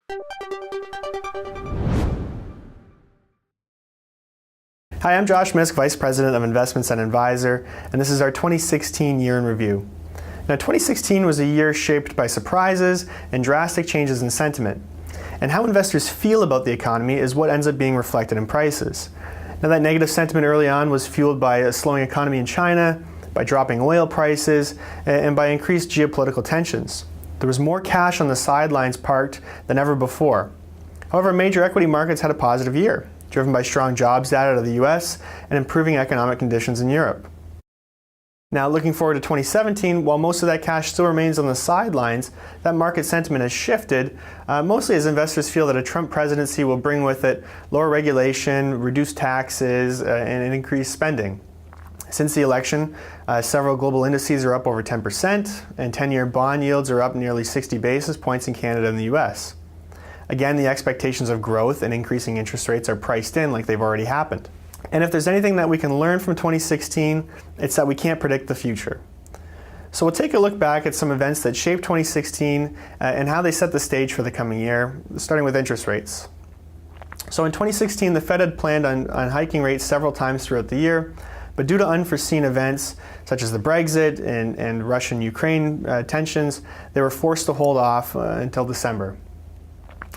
Hi, I'm Josh Miszk, Vice President of Investments at Invisor, and this is our 2016 year in review. Now, 2016 was a year shaped by surprises and drastic changes in sentiment. And how investors feel about the economy is what ends up being reflected in prices. Now, that negative sentiment early on was fueled by a slowing economy in China, by dropping oil prices, and by increased geopolitical tensions. There was more cash on the sidelines parked than ever before. However, major equity markets had a positive year, driven by strong jobs data out of the US and improving economic conditions in Europe. Now, looking forward to 2017, while most of that cash still remains on the sidelines, that market sentiment has shifted, mostly as investors feel that a Trump presidency will bring with it lower regulation, reduced taxes, and increased spending. Since the election, several global indices are up over 10%, and 10-year bond yields are up nearly 60 basis points in Canada and the US. Again, the expectations of growth and increasing interest rates are priced in like they've already happened. And if there's anything that we can learn from 2016, it's that we can't predict the future. So we'll take a look back at some events that shaped 2016 and how they set the stage for the coming year, starting with interest rates. So in 2016, the Fed had planned on hiking rates several times throughout the year, but due to unforeseen events such as the Brexit and Russian-Ukraine tensions, they were forced to hold off until December.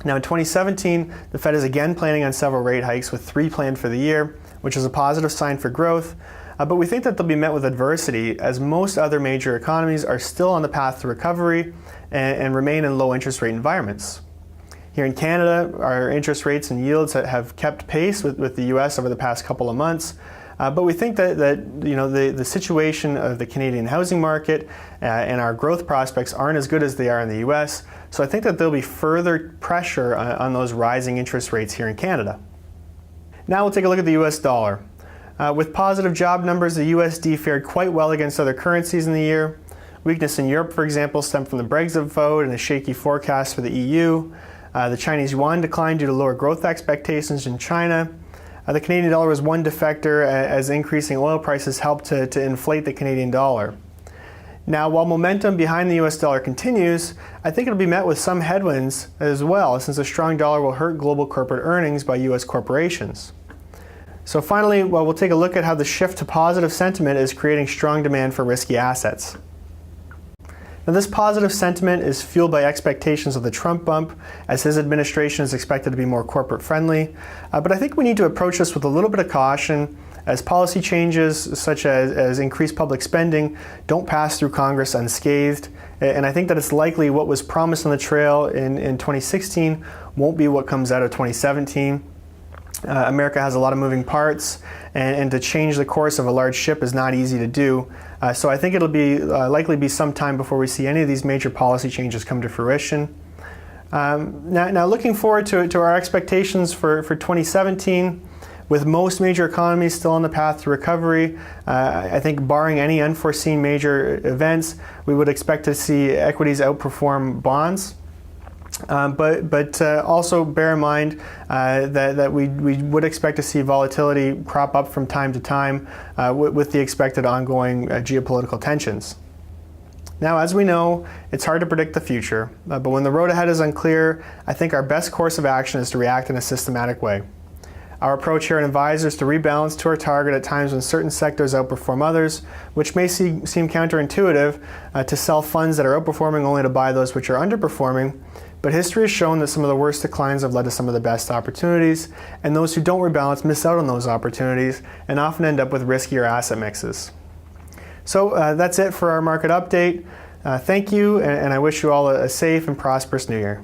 Now in 2017, the Fed is again planning on several rate hikes, with 3 planned for the year, which is a positive sign for growth, but we think that they'll be met with adversity as most other major economies are still on the path to recovery and remain in low interest rate environments. Here in Canada, our interest rates and yields have kept pace with the US over the past couple of months, but we think that the situation of the Canadian housing market and our growth prospects aren't as good as they are in the US, so I think that there'll be further pressure on those rising interest rates here in Canada. Now we'll take a look at the US dollar. With positive job numbers, the USD fared quite well against other currencies in the year. Weakness in Europe, for example, stemmed from the Brexit vote and a shaky forecast for the EU. The Chinese yuan declined due to lower growth expectations in China. The Canadian dollar was one defector as increasing oil prices helped to inflate the Canadian dollar. Now, while momentum behind the US dollar continues, I think it'll be met with some headwinds as well, since a strong dollar will hurt global corporate earnings by US corporations. So finally, we'll take a look at how the shift to positive sentiment is creating strong demand for risky assets. Now, this positive sentiment is fueled by expectations of the Trump bump, as his administration is expected to be more corporate friendly. But I think we need to approach this with a little bit of caution, as policy changes such as increased public spending don't pass through Congress unscathed. And I think that it's likely what was promised on the trail in 2016 won't be what comes out of 2017. America has a lot of moving parts, and to change the course of a large ship is not easy to do. So I think it'll be likely be some time before we see any of these major policy changes come to fruition. Now looking forward to our expectations for 2017, with most major economies still on the path to recovery, I think barring any unforeseen major events, we would expect to see equities outperform bonds. But also bear in mind that we would expect to see volatility crop up from time to time with the expected ongoing geopolitical tensions. Now, as we know, it's hard to predict the future, but when the road ahead is unclear, I think our best course of action is to react in a systematic way. Our approach here at Invisor is to rebalance to our target at times when certain sectors outperform others, which may seem counterintuitive to sell funds that are outperforming only to buy those which are underperforming. But history has shown that some of the worst declines have led to some of the best opportunities, and those who don't rebalance miss out on those opportunities and often end up with riskier asset mixes. So that's it for our market update. Thank you, and I wish you all a safe and prosperous new year.